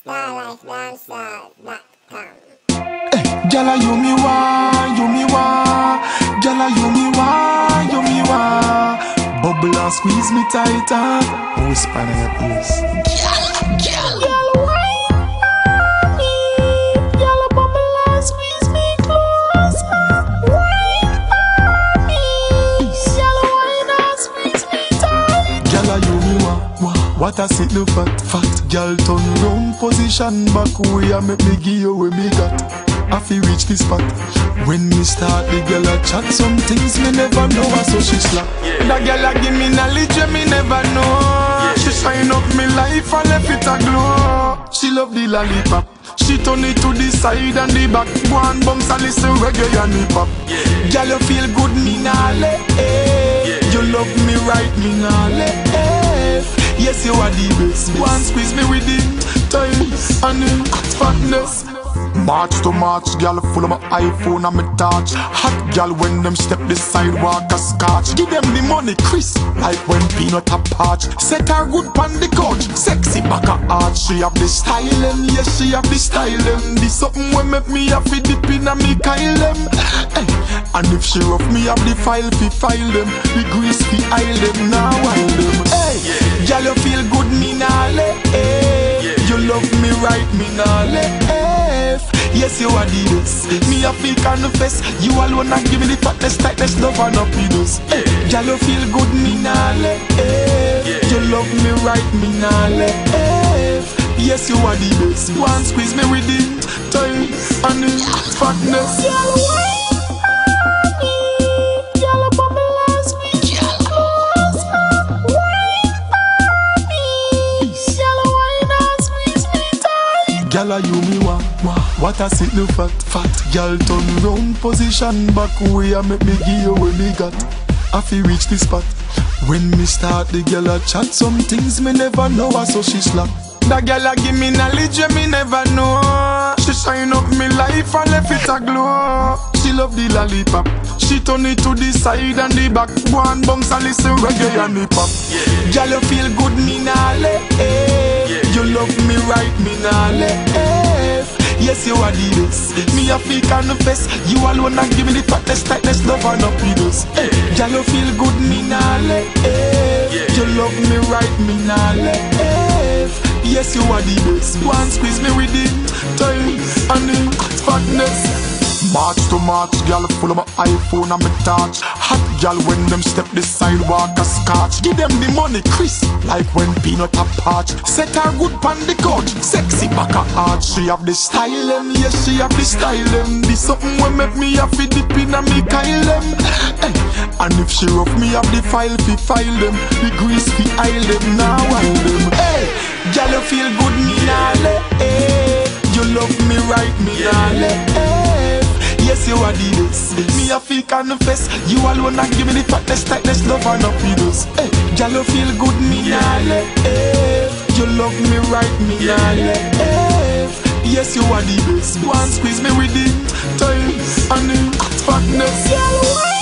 StarLifeDancehall.com. Gyal, you me wa, gyal, you me wa. Bubble and squeeze me tighter. Whisper in your ears. Gyal, wine on me. Gyal, bubble and squeeze me closer. Wine on me. Gyal, wine and squeeze me tight. Gyal, you me wa. What I sit the fat. Gyal, turn round position back way and make me give you what me got. I feel reach this spot. When me start the girl a chat, some things me never know, so she slap. That girl a give me knowledge me never know. She shine up me life and left it a glow. She love the lollipop. She turn it to the side and the back. One bumps and listen reggae and hip hop. Girl, you feel good, me nah let. You love me right, me nah let. Yes, you are the best. One squeeze me with it, time and the fatness. March to March, girl, full of my iPhone and my touch. Hot girl when them step the sidewalk a scotch. Give them the money, Chris, like when peanut a patch. Set her good pan the couch, sexy back a arch. She have the stylin', yes she have the stylin'. This something when make me have to dip in a me Kyle them. And if she rough me have the file fi file them. The grease fi aisle them, now wild them. Hey, girl you feel good, me nah let. You love me right, me nah let. Yes, you are the best. Me a feel confess. You alone a give me the fatness, tightness, love and happiness. Girl, you feel good, me nah let. You love me right, me nah let. Yes, you are the best. One squeeze me with it, time and the fatness. Girl, wine on me. Girl, bubble and squeeze me closer. Wine on me. Girl, wine and squeeze me tight. Girl, you me wa. What I sit the fat. Girl, turn round position back way and make me give you what me got. I feel reach the spot. When me start the girl a chat, some things me never know, so she slap. That girl a give me knowledge me never know. She shine up me life and left it a glow. She love the lollipop. She turn it to the side and the back. One bumps and listen reggae and hip hop. Girl, you feel good, me nah let. You love me right, me nah let. Yes, you are the best. Me a feel confess. You alone a give me the fatness, tightness, love and happiness. Girl, you feel good, me nah let. You love me right, me nah let. Yes, you are the best. One squeeze me with it, time and the fatness. March to March, girl, full of my iPhone and my touch. Hot girl when them step the sidewalk a scotch. Give them the money, Chris, like when peanut a patch. Set her good pan the couch, sexy back a arch. She have the stylin', yes she have the stylin'. This something when make me have to dip in a me Kyle them. And if she rough me have the file fi file them. The grease fi aisle them, now wild them. Hey, girl you feel good, me nah let. You love me right, me nah let. Yes, you are the best. Me a feel confess. You alone a give me the fatness, tightness, love and happiness. Girl, you feel good, me nah let. You love me right, me nah let. Yes, you are the best. One squeeze me with it, time and the fatness.